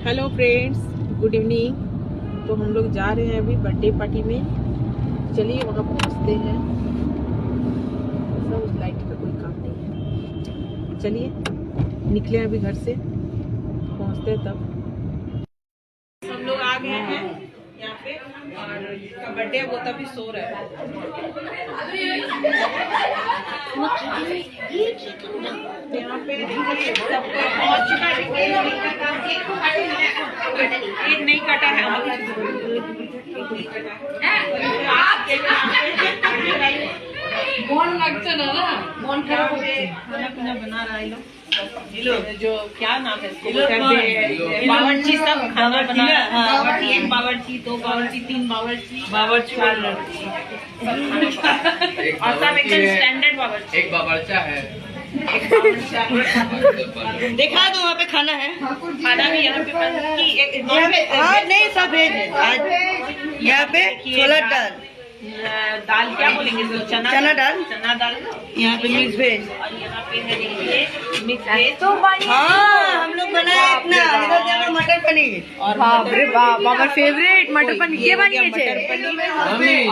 Hello friends, good evening. तो हम लोग जा रहे हैं अभी बर्थडे पार्टी में। चलिए वहाँ पहुँचते हैं। सब उस लाइट का कोई काम नहीं है। चलिए निकले अभी घर से, पहुँचते हैं तब। हम लोग आ गए हैं यहाँ पे और जिसका बर्थडे है वो तभी सो रहा है। यहाँ पे पहुँच चुका है। एक नहीं कटा है, मन लगता ना, मन खराब होते। खाना पीना बना रहा है लोग, जो क्या नाम है बावर्ची, सब खाना बना रहा है। एक बावर्ची, दो बावर्ची, तीन बावर्ची, बावर्ची और सब एकदम स्टैंडर्ड बावर्ची। एक बावर्चा है, देखा दो वहाँ पे खाना है। खाना भी यहाँ पे नहीं सब वेज है। आज यहाँ पे छोला दाल, दाल क्या बोलेंगे, चना दाल, चना दाल। यहाँ पे मिक्स वेज। और यहाँ पे है देखिए मिक्स वेज। हाँ हम लोग बनाए इतना। इधर देखो मटर पनीर और আমার ফেভারিট মটর পনির কে বানিয়েছে?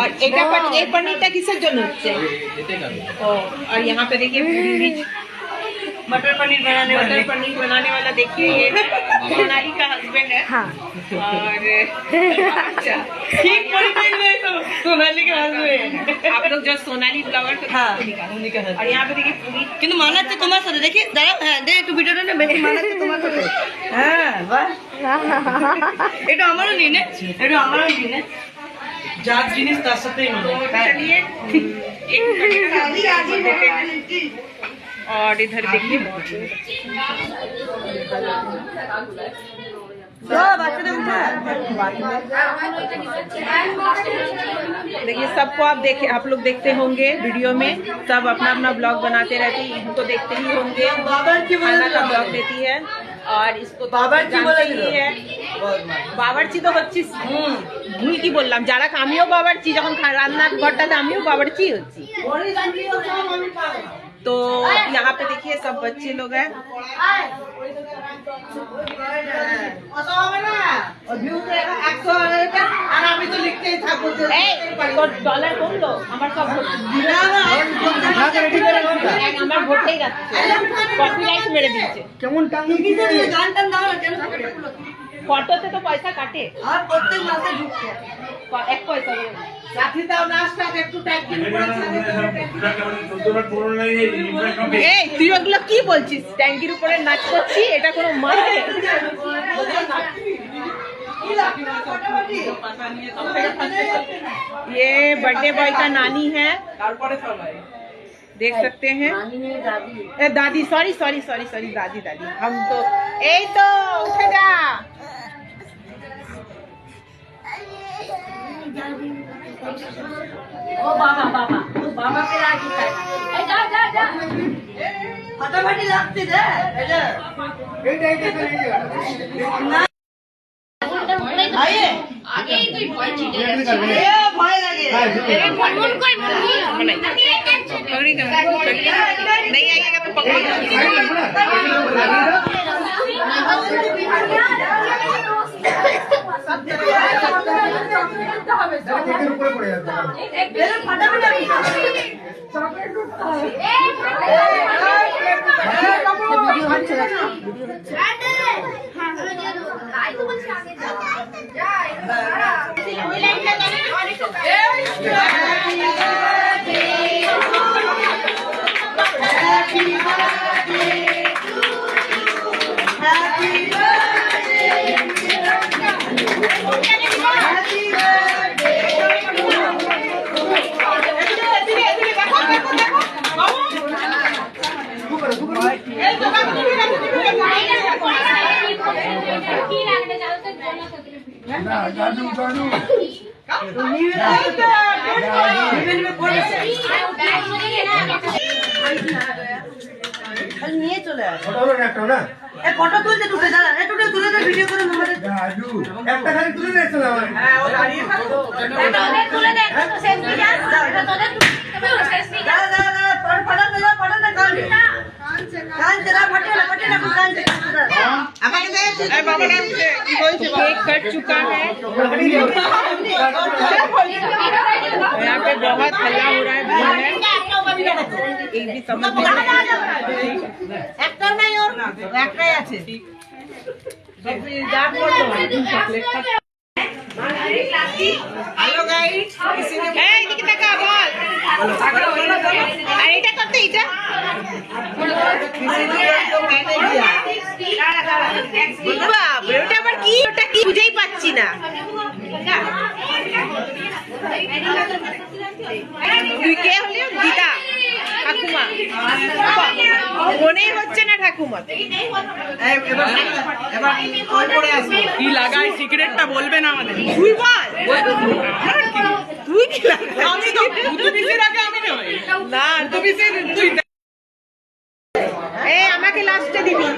और एक पनीरটা किसের জন্য হচ্ছে? और यहाँ पे देखिए मटर पनीर बनाने वाले। मटर पनीर बनाने वाला देखिए, ये सोनाली का हस्बैंड है। हाँ। और अच्छा ठीक सोनाली के हस्बैंड। आप लोग जो सोनाली ब्लॉगर हाँ और यहाँ पे देखिए पूरी কিন্তু মানাচ্ছে তোমার সাথে। দেখি দাঁড়াও, হ্যাঁ দে একটু ভিডিওটা না, বেশি মানাচ্ছে তোমার সাথে। হ্যাঁ বাহ, এটা আমারও নিন, এটা আমারও নিন। যার জিনিস তার সাথেই মানে। चलिए और इधर देखिए देखिए सबको आप लोग देखते होंगे वीडियो में। सब अपना अपना ब्लॉग बनाते रहते हैं, इनको देखते ही होंगे। खाना का ब्लॉग देती है और इसको বাবরচি বলে দিল। বাবরচি তো হচ্ছি ভুল কি বললাম, যারা আমিও বাবরচি, যখন রান্নার ঘরটাতে আমিও বাবরচি হচ্ছি। तो यहाँ पे देखिए सब बच्चे लोग हैं। डॉलर कौन लो আমার সব আমার ভোটেই যাচ্ছে, কপিরাইট মেরে দিচ্ছে। কেমন টাঙ্গি গান টান দাও না, কেন ফটোতে তো পয়সা কাটে আর প্রত্যেক মাসে ঢুকছে 1 পয়সা। সাথী দাও নাস্তা একটু ট্যাক্সি এই তুই ওগুলো কি বলছিস? ট্যাঙ্কির উপরে নাচ করছি, এটা কোনো মানে? ये बर्थडे बॉय का नानी है, देख सकते हैं। दादी, सॉरी सॉरी सॉरी सॉरी, दादी दादी। हम तो यही तो उठेगा। ও বাবা বাবা, ও বাবা কে রাখি তাই। এই যা যা যা, ফাটাফাটি লাগছে রে। এইটা না आइए आगे ही तो भय चीटे ए भय लगे ए मन कोई नहीं आइएगा तो पकड़ेगा। নিয়ে চলে ফটো তুলতে তুলে দাঁড়া, তুলে তুলে ভিডিও করে মোবাইলে একটা খালি তুলে দে। চলে হ্যাঁ ও দাঁড়িয়ে থাকো, তুলে দে তো সেলফি যা তোদের তুলে শেষ নি। দাঁড়া দাঁড়া ফটো ফটো দে, ফটো দে। केक कट चुका है। यहाँ पे बहुत हल्ला हो रहा है, भीड़ है, एक भी समझ नहीं हेलो गाइस, निकिता का बोल, এটা করতে এটা বাবা, ওটা আবার কি? ওটা কি বুঝেই পাচ্ছি না। তুই কে হলি? দিদা, ঠাকুমা? মনেই হচ্ছে না ঠাকুমা। কি লাগাই সিক্রেটটা বলবে না আমাদের। তুই বল, তুই কি লাগাই? আমি তো দুবিসের আগে আমি নই না, দুবিসের তুই এই আমাকে লাস্টে দিবি।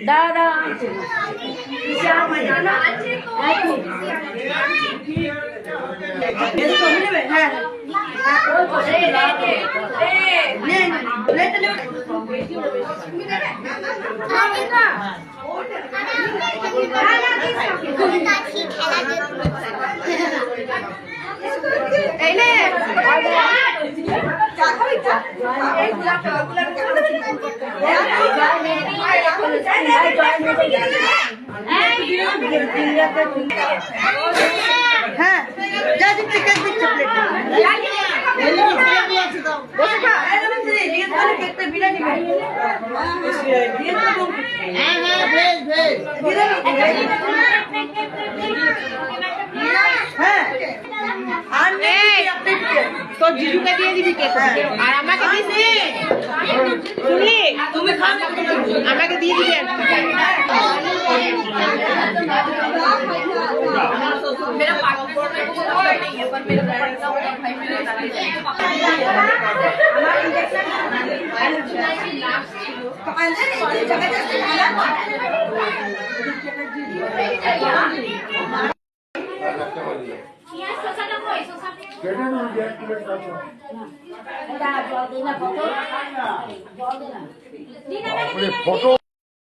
দাদা হ্যাঁ যা দিচ্ছি কেক দিচ্ছি তো জিজুকে দিয়ে দিবি কেক, আর আমাকে দিবি। শুনলি, তুমি আমাকে দিয়ে দিবি ফটো